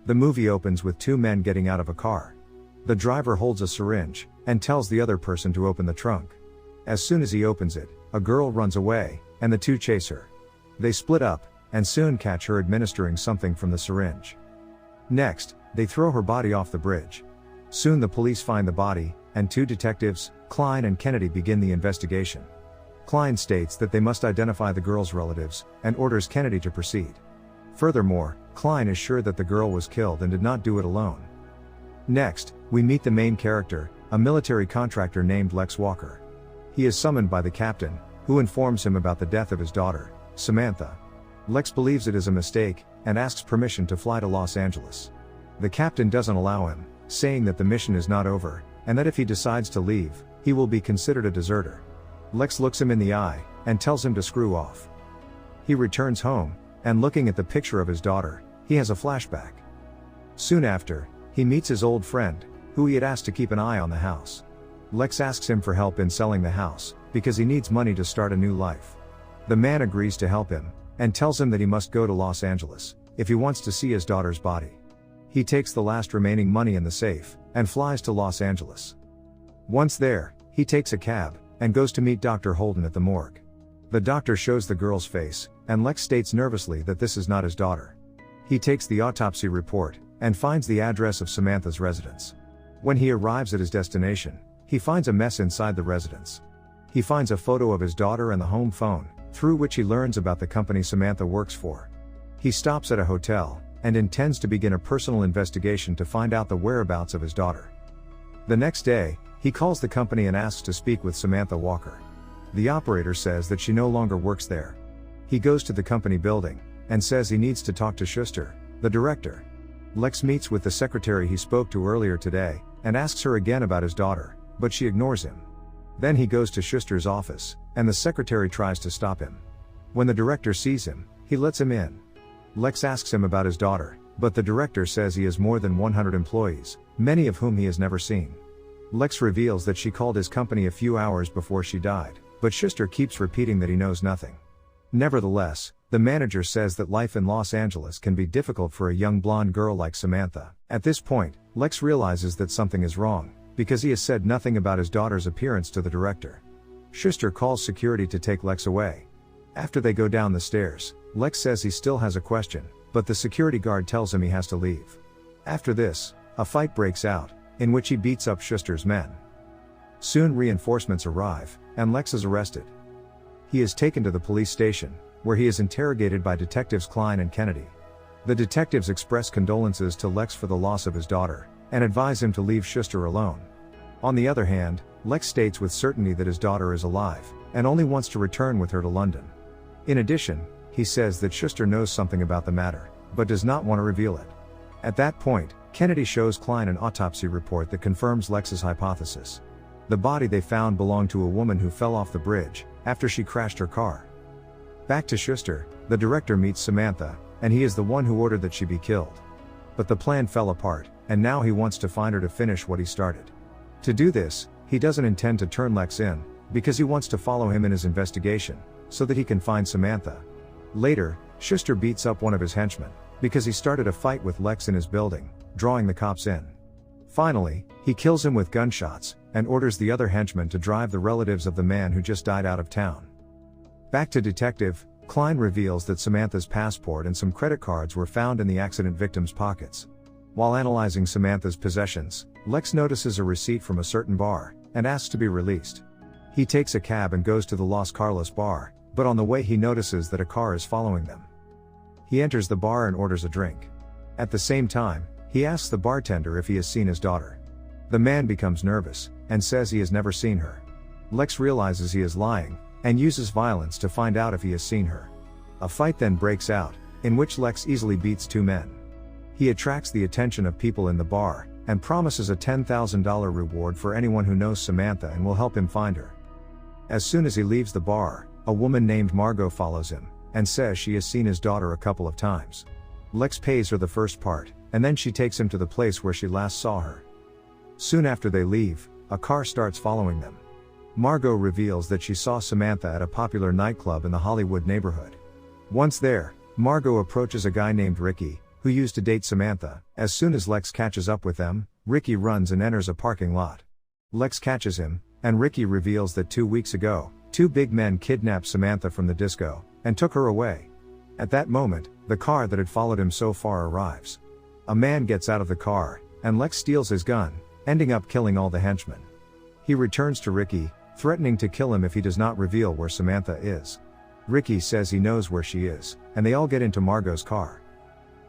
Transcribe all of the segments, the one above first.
The movie opens with two men getting out of a car. The driver holds a syringe, and tells the other person to open the trunk. As soon as he opens it, a girl runs away, and the two chase her. They split up, and soon catch her administering something from the syringe. Next, they throw her body off the bridge. Soon the police find the body, and two detectives, Klein and Kennedy, begin the investigation. Klein states that they must identify the girl's relatives, and orders Kennedy to proceed. Furthermore, Klein is sure that the girl was killed and did not do it alone. Next, we meet the main character, a military contractor named Lex Walker. He is summoned by the captain, who informs him about the death of his daughter, Samantha. Lex believes it is a mistake, and asks permission to fly to Los Angeles. The captain doesn't allow him, saying that the mission is not over, and that if he decides to leave, he will be considered a deserter. Lex looks him in the eye, and tells him to screw off. He returns home, and looking at the picture of his daughter, he has a flashback. Soon after, he meets his old friend, who he had asked to keep an eye on the house. Lex asks him for help in selling the house, because he needs money to start a new life. The man agrees to help him, and tells him that he must go to Los Angeles, if he wants to see his daughter's body. He takes the last remaining money in the safe, and flies to Los Angeles. Once there, he takes a cab, and goes to meet Dr. Holden at the morgue. The doctor shows the girl's face, and Lex states nervously that this is not his daughter. He takes the autopsy report, and finds the address of Samantha's residence. When he arrives at his destination, he finds a mess inside the residence. He finds a photo of his daughter and the home phone, through which he learns about the company Samantha works for. He stops at a hotel, and intends to begin a personal investigation to find out the whereabouts of his daughter. The next day, he calls the company and asks to speak with Samantha Walker. The operator says that she no longer works there. He goes to the company building, and says he needs to talk to Schuster, the director. Lex meets with the secretary he spoke to earlier today, and asks her again about his daughter, but she ignores him. Then he goes to Schuster's office, and the secretary tries to stop him. When the director sees him, he lets him in. Lex asks him about his daughter, but the director says he has more than 100 employees, many of whom he has never seen. Lex reveals that she called his company a few hours before she died, but Schuster keeps repeating that he knows nothing. Nevertheless, the manager says that life in Los Angeles can be difficult for a young blonde girl like Samantha. At this point, Lex realizes that something is wrong, because he has said nothing about his daughter's appearance to the director. Schuster calls security to take Lex away. After they go down the stairs, Lex says he still has a question, but the security guard tells him he has to leave. After this, a fight breaks out, in which he beats up Schuster's men. Soon reinforcements arrive, and Lex is arrested. He is taken to the police station, where he is interrogated by detectives Klein and Kennedy. The detectives express condolences to Lex for the loss of his daughter, and advise him to leave Schuster alone. On the other hand, Lex states with certainty that his daughter is alive, and only wants to return with her to London. In addition, he says that Schuster knows something about the matter, but does not want to reveal it. At that point, Kennedy shows Klein an autopsy report that confirms Lex's hypothesis. The body they found belonged to a woman who fell off the bridge, after she crashed her car. Back to Schuster, the director meets Samantha, and he is the one who ordered that she be killed. But the plan fell apart, and now he wants to find her to finish what he started. To do this, he doesn't intend to turn Lex in, because he wants to follow him in his investigation, so that he can find Samantha. Later, Schuster beats up one of his henchmen, because he started a fight with Lex in his building, drawing the cops in. Finally, he kills him with gunshots, and orders the other henchmen to drive the relatives of the man who just died out of town. Back to Detective, Klein reveals that Samantha's passport and some credit cards were found in the accident victim's pockets. While analyzing Samantha's possessions, Lex notices a receipt from a certain bar, and asks to be released. He takes a cab and goes to the Los Carlos bar, but on the way he notices that a car is following them. He enters the bar and orders a drink. At the same time, he asks the bartender if he has seen his daughter. The man becomes nervous, and says he has never seen her. Lex realizes he is lying, and uses violence to find out if he has seen her. A fight then breaks out, in which Lex easily beats two men. He attracts the attention of people in the bar, and promises a $10,000 reward for anyone who knows Samantha and will help him find her. As soon as he leaves the bar, a woman named Margot follows him, and says she has seen his daughter a couple of times. Lex pays her the first part, and then she takes him to the place where she last saw her. Soon after they leave, a car starts following them. Margot reveals that she saw Samantha at a popular nightclub in the Hollywood neighborhood. Once there, Margot approaches a guy named Ricky, who used to date Samantha. As soon as Lex catches up with them, Ricky runs and enters a parking lot. Lex catches him, and Ricky reveals that 2 weeks ago, two big men kidnapped Samantha from the disco, and took her away. At that moment, the car that had followed him so far arrives. A man gets out of the car, and Lex steals his gun, ending up killing all the henchmen. He returns to Ricky, threatening to kill him if he does not reveal where Samantha is. Ricky says he knows where she is, and they all get into Margot's car.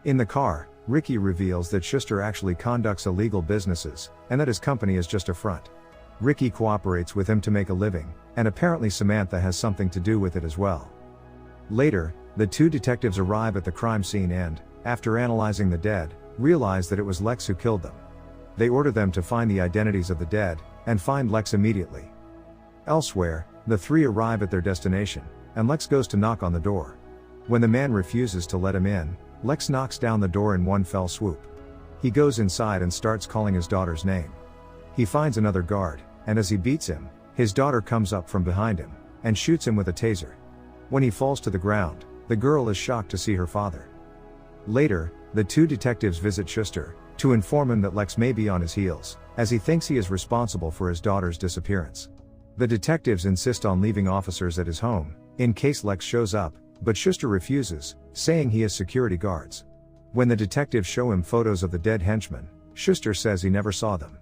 In the car, Ricky reveals that Schuster actually conducts illegal businesses, and that his company is just a front. Ricky cooperates with him to make a living, and apparently Samantha has something to do with it as well. Later, the two detectives arrive at the crime scene and, after analyzing the dead, realize that it was Lex who killed them. They order them to find the identities of the dead, and find Lex immediately. Elsewhere, the three arrive at their destination, and Lex goes to knock on the door. When the man refuses to let him in, Lex knocks down the door in one fell swoop. He goes inside and starts calling his daughter's name. He finds another guard, and as he beats him, his daughter comes up from behind him, and shoots him with a taser. When he falls to the ground, the girl is shocked to see her father. Later, the two detectives visit Schuster, to inform him that Lex may be on his heels, as he thinks he is responsible for his daughter's disappearance. The detectives insist on leaving officers at his home, in case Lex shows up, but Schuster refuses, saying he has security guards. When the detectives show him photos of the dead henchmen, Schuster says he never saw them.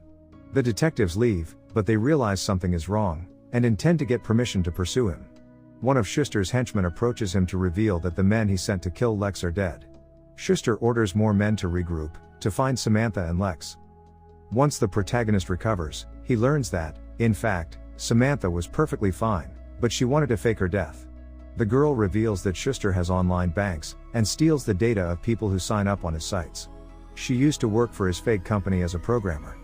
The detectives leave, but they realize something is wrong, and intend to get permission to pursue him. One of Schuster's henchmen approaches him to reveal that the men he sent to kill Lex are dead. Schuster orders more men to regroup, to find Samantha and Lex. Once the protagonist recovers, he learns that, in fact, Samantha was perfectly fine, but she wanted to fake her death. The girl reveals that Schuster has online banks, and steals the data of people who sign up on his sites. She used to work for his fake company as a programmer.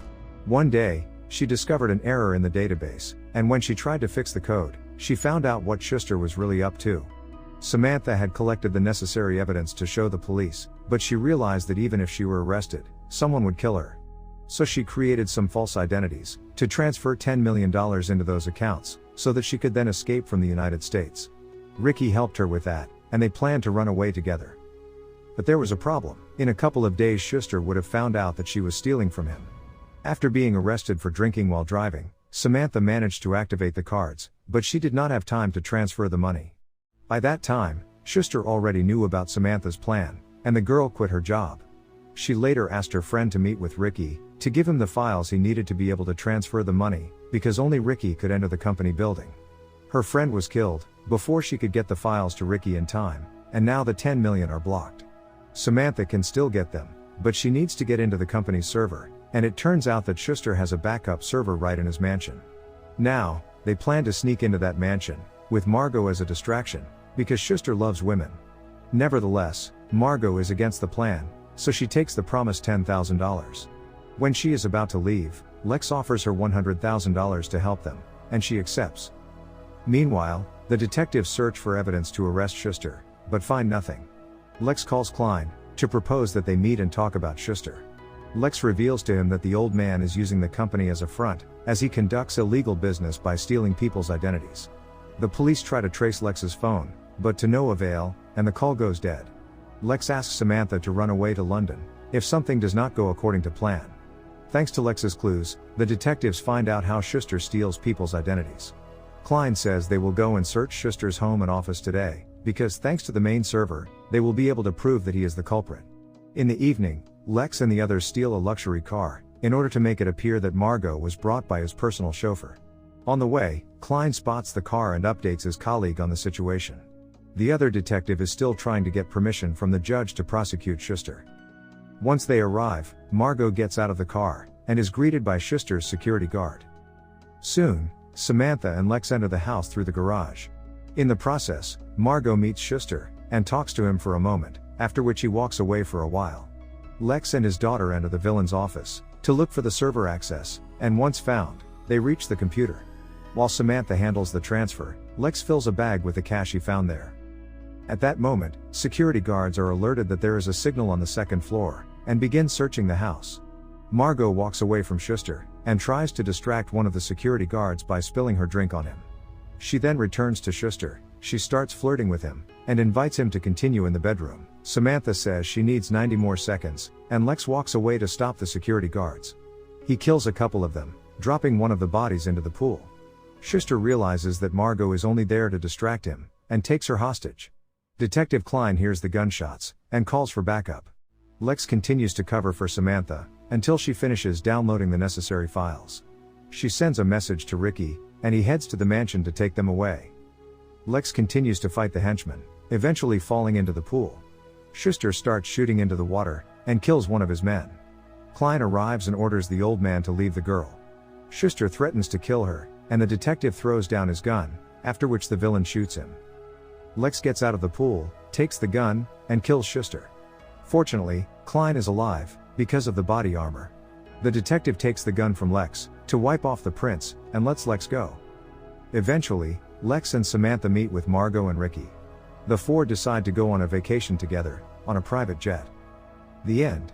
One day, she discovered an error in the database, and when she tried to fix the code, she found out what Schuster was really up to. Samantha had collected the necessary evidence to show the police, but she realized that even if she were arrested, someone would kill her. So she created some false identities, to transfer $10 million into those accounts, so that she could then escape from the United States. Ricky helped her with that, and they planned to run away together. But there was a problem. In a couple of days Schuster would have found out that she was stealing from him. After being arrested for drinking while driving, Samantha managed to activate the cards, but she did not have time to transfer the money. By that time, Schuster already knew about Samantha's plan, and the girl quit her job. She later asked her friend to meet with Ricky, to give him the files he needed to be able to transfer the money, because only Ricky could enter the company building. Her friend was killed, before she could get the files to Ricky in time, and now the 10 million are blocked. Samantha can still get them, but she needs to get into the company's server, and it turns out that Schuster has a backup server right in his mansion. Now, they plan to sneak into that mansion, with Margot as a distraction, because Schuster loves women. Nevertheless, Margot is against the plan, so she takes the promised $10,000. When she is about to leave, Lex offers her $100,000 to help them, and she accepts. Meanwhile, the detectives search for evidence to arrest Schuster, but find nothing. Lex calls Klein, to propose that they meet and talk about Schuster. Lex reveals to him that the old man is using the company as a front, as he conducts illegal business by stealing people's identities. The police try to trace Lex's phone, but to no avail, and the call goes dead. Lex asks Samantha to run away to London, if something does not go according to plan. Thanks to Lex's clues, the detectives find out how Schuster steals people's identities. Klein says they will go and search Schuster's home and office today, because thanks to the main server, they will be able to prove that he is the culprit. In the evening, Lex and the others steal a luxury car, in order to make it appear that Margot was brought by his personal chauffeur. On the way, Klein spots the car and updates his colleague on the situation. The other detective is still trying to get permission from the judge to prosecute Schuster. Once they arrive, Margot gets out of the car, and is greeted by Schuster's security guard. Soon, Samantha and Lex enter the house through the garage. In the process, Margot meets Schuster, and talks to him for a moment, after which he walks away for a while. Lex and his daughter enter the villain's office, to look for the server access, and once found, they reach the computer. While Samantha handles the transfer, Lex fills a bag with the cash he found there. At that moment, security guards are alerted that there is a signal on the second floor, and begin searching the house. Margot walks away from Schuster, and tries to distract one of the security guards by spilling her drink on him. She then returns to Schuster, she starts flirting with him, and invites him to continue in the bedroom, Samantha says she needs 90 more seconds, and Lex walks away to stop the security guards. He kills a couple of them, dropping one of the bodies into the pool. Schuster realizes that Margot is only there to distract him, and takes her hostage. Detective Klein hears the gunshots, and calls for backup. Lex continues to cover for Samantha, until she finishes downloading the necessary files. She sends a message to Ricky, and he heads to the mansion to take them away. Lex continues to fight the henchmen, eventually falling into the pool. Schuster starts shooting into the water, and kills one of his men. Klein arrives and orders the old man to leave the girl. Schuster threatens to kill her, and the detective throws down his gun, after which the villain shoots him. Lex gets out of the pool, takes the gun, and kills Schuster. Fortunately, Klein is alive, because of the body armor. The detective takes the gun from Lex, to wipe off the prints, and lets Lex go. Eventually, Lex and Samantha meet with Margot and Ricky. The four decide to go on a vacation together, on a private jet. The end.